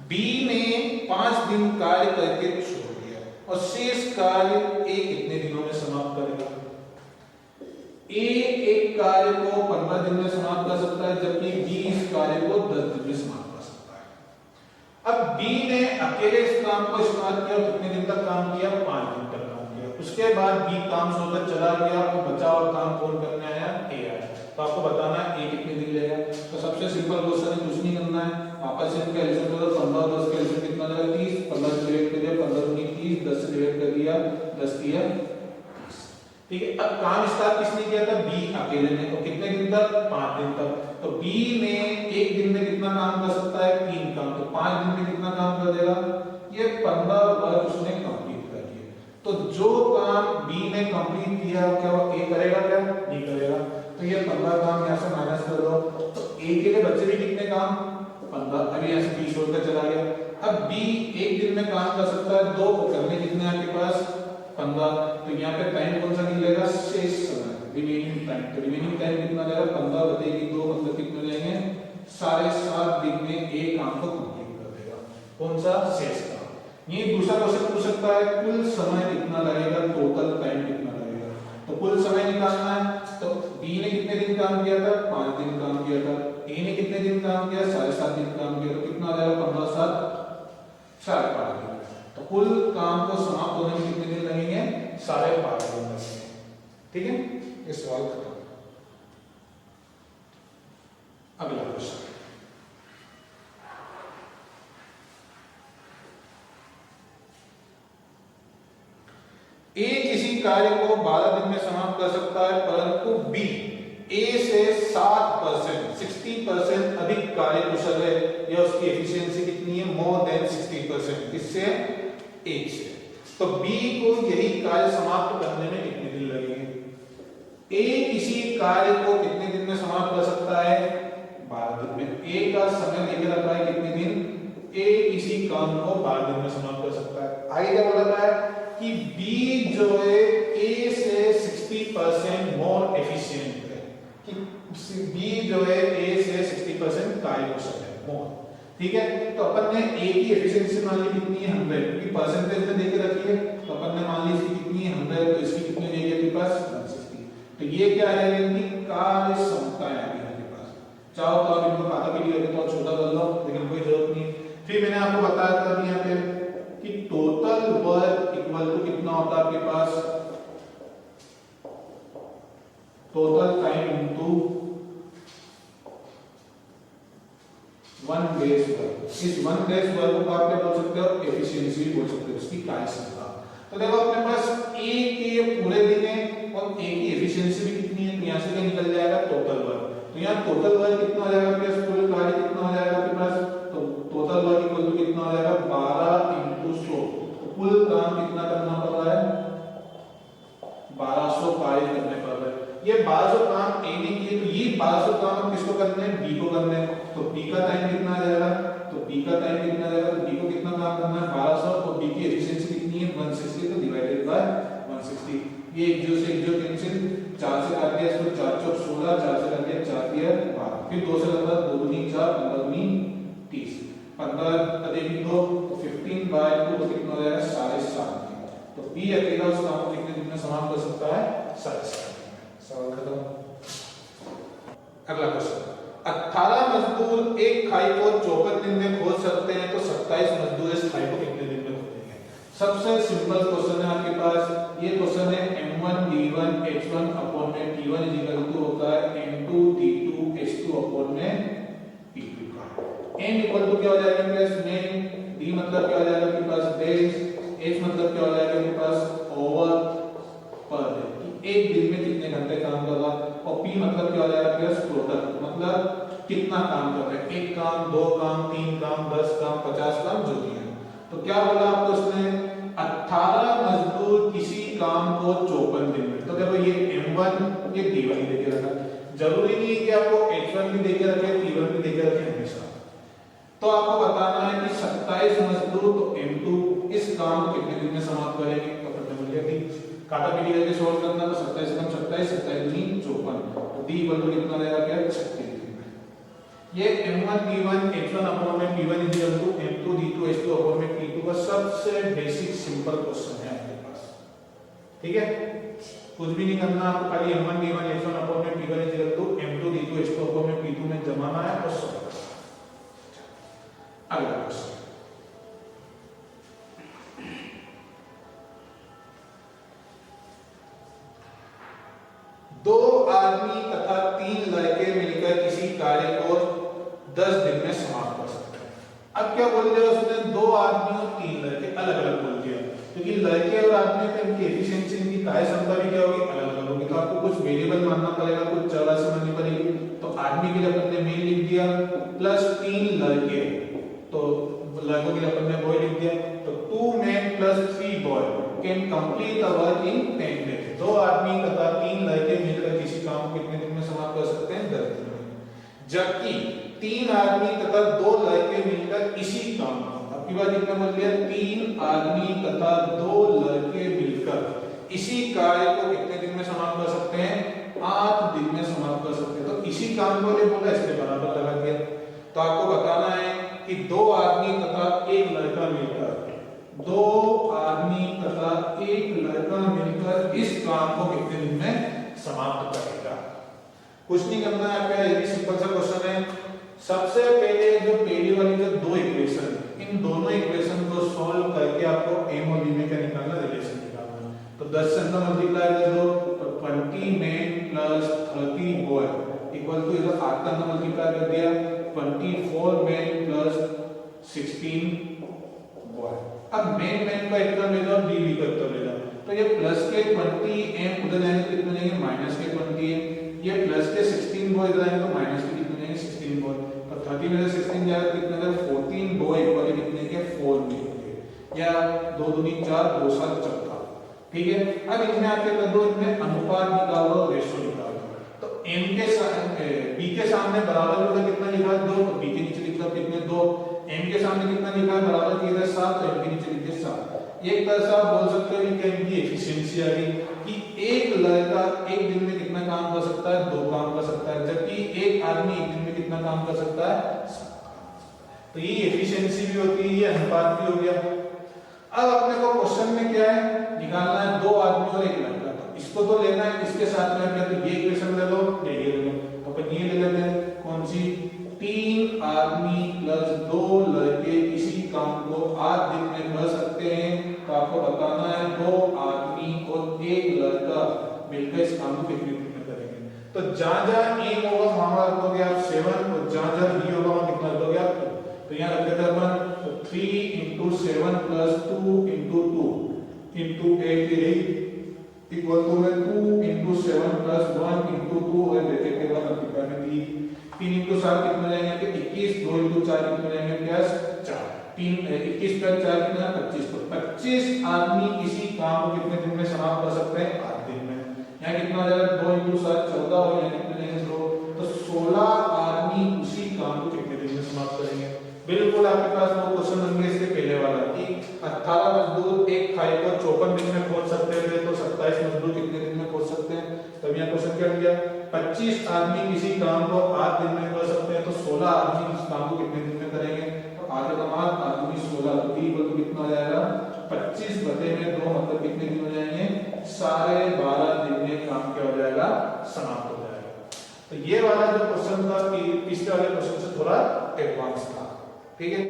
बी ने 5 दिन कार्य करके छोड़ दिया और शेष कार्य ए कितने दिनों में समाप्त करेगा? ए एक कार्य को 15 दिन में समाप्त कर सकता है जबकि बी इस कार्य को 10 दिन में समाप्त कर सकता है। अब बी ने अकेले इस काम को स्टार्ट किया, कितने दिन तक काम किया? 5 दिन तक काम किया। उसके बाद बी काम छोड़कर चला गया, वो बचा हुआ काम कौन करने आया? ए आया। तो आपको बताना है ए कितने दिन लेगा। तो सबसे सिंपल क्वेश्चन है, कुछ नहीं करना है, वापस से इनका एलसीएम करो। 15 10 का एलसीएम कितना आएगा? 30। 15 से डिवाइड कर दिया 15 दूनी 30, 10 से डिवाइड कर दिया 10 दिया 30। ठीक है, अब काम स्टार्ट किसने किया था? बी अकेले ने। तो कितने दिन तक? 5 दिन तक। तो बी ने एक दिन में कितना काम कर सकता है? 3 काम। तो 5 दिन में कितना काम कर देगा? ये 15 वर्ग उसने कंप्लीट कर दिए। तो जो काम बी ने कंप्लीट किया क्या वो ए करेगा? क्या नहीं करेगा। तो ये 15 काम यहां से माइनस कर दो। तो ए के लिए बच्चे भी कितने काम? 15। अभी यहां से बी छोड़कर चला गया। अब बी एक दिन में काम कर सकता है 2, करने कितने आपके पास? 15। तो यहाँ पे टाइम कौन सा निकलेगा? शेष समय, रिमेनिंग टाइम। तो रिमेनिंग टाइम कितना जाएगा? 15 बटेगी 2, मतलब कितने हो जाएंगे? 7.5 दिन में एक काम को कंप्लीट कर देगा। कौन सा? शेष काम। ये दूसरा क्वेश्चन पूछ सकता है कुल समय कितना लगेगा, टोटल टाइम कितना लगेगा। तो कुल समय निकालना है। तो बी ने कितने दिन काम किया था? 5 दिन काम किया था। ए ने कितने दिन काम किया? 7.5 दिन काम किया। तो कितना आ जाएगा? 15 7 5.5 दिन। तो कुल काम को समाप्त होने में कितने दिन लगेंगे? 5.5 दिन लगेंगे। ठीक है, ये सवाल खत्म। अगला क्वेश्चन, ए किसी कार्य को 12 दिन में समाप्त कर सकता है परंतु बी ए से 7% 60% अधिक कार्य कुशल है। या उसकी एफिशिएंसी कितनी है? More than 60%। किससे? ए से। तो बी को यही कार्य समाप्त करने में कितने दिन लगेंगे? ए किसी कार्य को कितने दिन में समाप्त कर सकता है? 12 दिन में। ए का समय लेके रखा है कितने दिन? ए किसी काम को 12 दिन में समाप्त कर सकता है। आगे क्या बोला था कि बी जो है ए से 60% मोर एफिशिएंट है, कि बी जो है ए से 60% कार्य कुशल है, मोर। ठीक है, तो अपन ने ए की एफिशिएंसी मान ली कितनी है? 100, क्योंकि परसेंटेज में देके रखी है, तो अपन ने मान ली इसकी कितनी है? 100, तो इसकी कितनी हो जाएगी आपके पास? 160। तो ये क्या है? इनकी कार्य क्षमता है आपके पास। चाहो तो आप इनको खाता के लिए तो छोटा कर लो, लेकिन कोई जरूरत नहीं। फिर मैंने आपको बताया था अभी यहाँ पे कि टोटल वर्क इक्वल टू कितना होता है आपके पास? Total time into 1 days work. इस 1 डेज वर्क को आप क्या बोल सकते हो? एफिशिएंसी बोल सकते हो, इसकी कार्य क्षमता। तो देखो अपने पास ए के पूरे दिन है और ए की एफिशिएंसी भी कितनी है, तो यहाँ से क्या निकल जाएगा? Total work. तो यहाँ टोटल वर्क कितना हो जाएगा आपके पास? पूरे कार्य कितना हो जाएगा आपके पास? तो टोटल वर्क इक्वल टू कितना हो जाएगा? 12 × 100। तो कुल काम कितना करना पड़ रहा है? 1200 कार्य करने पड़ रहे हैं। ये 1200 काम ए ने किए, तो ये 1200 काम किसको करने हैं? बी को करने हैं। तो बी का टाइम कितना आ जाएगा? तो बी का टाइम कितना आ जाएगा? तो बी को कितना काम करना है? 1200, और बी की एफिशिएंसी कितनी है? 160, तो डिवाइडेड बाय 160। ये एक जो से एक जो कैंसिल, 4 से काट दिया इसको, 4 चौक 16, 4 से काट दिया 4 तिया 12, फिर 2 से लगा 2 दूनी 4, 15 दूनी 30, 15 अधिक 2 तो 15/2 तो कितना हो जाएगा? 7.5। तो बी अकेला उस काम को कितने दिन में समाप्त कर सकता है? 7.5 दिन में। सवाल खत्म। अगला क्वेश्चन, 18 मजदूर एक खाई को 54 दिन में खोद सकते हैं, तो 27 मजदूर इस खाई को कितने दिन में खोदेंगे? सबसे सिंपल क्वेश्चन है आपके पास। ये क्वेश्चन है m1 d1 h1 अपॉन में t1 इक्वल टू होता है m2 d2 h2 अपॉन में p2 का। m इक्वल टू क्या हो जाएगा प्लस में, d मतलब क्या हो जाएगा आपके पास? डेज, h मतलब क्या हो जाएगा आपके पास? ओवर पर डे, एक दिन में कितने घंटे काम कर रहा, और p मतलब क्या हो जाएगा आपके पास? टोटल, मतलब कितना काम कर रहे हैं, एक काम, दो काम, तीन काम, 10 काम, 50 काम, जो भी है। तो क्या बोला आपको उसने? 18 मजदूर किसी काम को 54 दिन में। तो देखो ये m1 ये d1 देके रखा, जरूरी नहीं है कि आपको h1 भी देके रखे, t1 भी देके रखे हमेशा। तो आपको बताना है कि 27 मजदूर, तो m2 इस काम को कितने दिन में समाप्त करेंगे? तो अपने बोल दिया कि काटा पीटी करके सॉल्व करना, तो 27 कम 27, 27 दूनी 54, तो d इक्वल टू कितना रहेगा क्या? 36 दिन में। ये m1 d1 h1 अपॉन में p1 equal to m2 d2 h2 upon में p2 का सबसे बेसिक सिंपल क्वेश्चन है आपके पास। ठीक है, कुछ भी नहीं करना आपको, खाली m1 d1 h1 अपॉन में p1 equal to m2 d2 h2 upon में p2 में जमाना है और सॉल्व करना। अगला क्वेश्चन, दो आदमी तथा 3 लड़के मिलकर किसी कार्य को 10 दिन में समाप्त कर सकते हैं। अब क्या बोल दिया उसने? 2 आदमी और 3 लड़के, अलग अलग बोल दिया, क्योंकि लड़के और आदमी पे इनकी एफिशिएंसी, इनकी कार्य क्षमता भी क्या होगी? अलग अलग होगी। तो आपको कुछ वेरिएबल मानना पड़ेगा, कुछ चर राशि माननी पड़ेगी। तो आदमी के लिए अपन ने मेन लिख दिया, प्लस 3 लड़के, तो लड़कों के लिए अपन ने बॉय लिख दिया। तो 2 men plus 3 boy can complete the work in 10 days। 2 आदमी तथा 3 लड़के मिलकर किसी काम को कितने दिन में समाप्त कर सकते हैं? 10 दिन में। जबकि 3 आदमी तथा 2 लड़के मिलकर इसी काम को, अब की बात कितना बोल दिया? 3 आदमी तथा 2 लड़के मिलकर इसी कार्य को कितने दिन में समाप्त कर सकते हैं? 8 दिन में समाप्त कर सकते हैं। तो इसी काम को ले बोला, इसके बराबर लगा दिया। तो आपको बताना है कि 2 आदमी तथा 1 लड़का मिलकर, 2 आदमी तथा 1 लड़का मिलकर इस काम को कितने दिन में समाप्त करेगा। कुछ नहीं करना है आपका, ये सिंपल सा क्वेश्चन है। सबसे पहले जो पहली वाली जो 2 इक्वेशन, इन दोनों इक्वेशन को सॉल्व करके आपको m और b में क्या निकालना? रिलेशन निकालना। तो 10 से अंदर मल्टीप्लाई कर दो, तो 20 men plus 30 boy equal to, इधर 8 का अंदर मल्टीप्लाई कर दिया, 24 men plus 16 boy। अब मेन का एक टर्म ले लो, b भी का टर्म ले लो, तो ये प्लस के 20 m उधर जाएंगे तो कितने जाएंगे? माइनस के 20 m। ये प्लस के 16 बॉय इधर आएंगे तो माइनस के कितने जाएंगे? 16 बॉय। तो 30 में से 16 जाएगा तो कितने जाएगा? 14 बॉय इक्वल कितने के? 4 मिलेंगे, या 2 दूनी 4, 2 7 14, ठीक है। अब इनमें आप क्या कर दो, इनमें अनुपात निकाल दो, रेशो निकाल दो। तो m के b के सामने बराबर होगा कितना लिखा है 2, तो b के नीचे लिख दो कितने 2, m के सामने कितना लिखा है बराबर किया है 7, तो m के नीचे लिख दे 7। एक तरह से आप बोल सकते हो कि इनकी एफिशिएंसी आ गई कि एक लड़का एक दिन में कितना काम कर सकता है, 2 काम कर सकता है, जबकि एक आदमी एक दिन में कितना काम कर सकता है। तो ये एफिशिएंसी भी होती है, ये अनुपात भी हो गया। अब अपने को क्वेश्चन में क्या है, निकालना है 2 आदमी और 1 लड़का। तो इसको तो लेना है, इसके साथ में क्या, तो ये इक्वेशन ले लो, ये ले लो, अपन ये ले लेते हैं कौन सी, 3 आदमी प्लस 2 लड़के किसी काम को 8 दिन में कर सकते हैं। तो आपको बताना है 2 आदमी और 1 लड़का मिलकर इस काम को कितने दिन में करेंगे। तो जहां-जहां a होगा वहां रख दोगे आप 7, और जहां-जहां b होगा वहां कितना रख दोगे आप 2। तो यहाँ रख देते हैं अपन 3 × 7 + 2 × 2 × 8 इक्वल टू में 2 × 7 + 1 × 2 और देते के बाद अंतिम में 3 × 7 कितना जाएंगे कि 21, 2 × 4 कितना जाएंगे प्लस 4, 3 21 + 4 कितना 25। तो 25 आदमी किसी काम को कितने दिन में समाप्त कर सकते हैं, 8 दिन में। यहाँ कितना आ जाएगा 2 × 7 14, और यहाँ कितने जाएंगे 16, तो 16 आदमी उसी काम को कितने दिन में समाप्त करेंगे। बिल्कुल आपके पास वो क्वेश्चन होंगे इसके पहले वाला कि 18 मजदूर एक खाई को 54 दिन में पहुंच सकते थे, तो 27 मजदूर कितने दिन में पहुंच सकते हैं। तब यहाँ क्वेश्चन क्या दिया, 25 आदमी किसी काम को 8 दिन में कर सकते हैं, तो 16 आदमी इस काम को कितने दिन में करेंगे। तो आगे का मान आदमी 16, तो कितना हो जाएगा 25/2 मतलब कितने दिन हो जाएंगे, 12.5 दिन में काम क्या हो जाएगा, समाप्त हो जाएगा। तो ये वाला जो क्वेश्चन था कि पिछले वाले क्वेश्चन से थोड़ा एडवांस था, ठीक है।